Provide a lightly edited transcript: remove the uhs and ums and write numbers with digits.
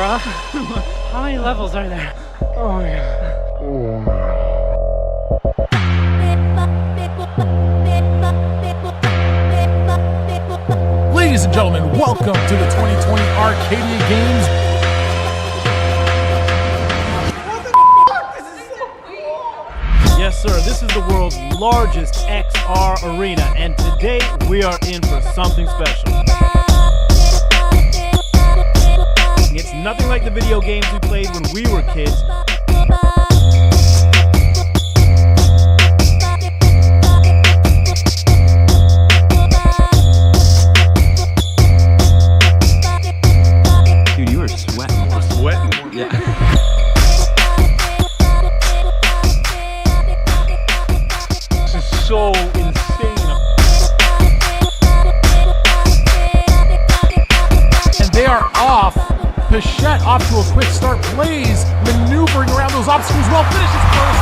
bro. How many levels are there? Oh my god. Ladies and gentlemen, welcome to the 2020 Arcadia Games. Yes, sir, this is the world's largest XR arena, and today we are in for something special. It's nothing like the video games we played when we were kids. Dude, you were sweating. Yeah. So insane. And they are off. Pichette off to a quick start. Plays, maneuvering around those obstacles well. Finishes first.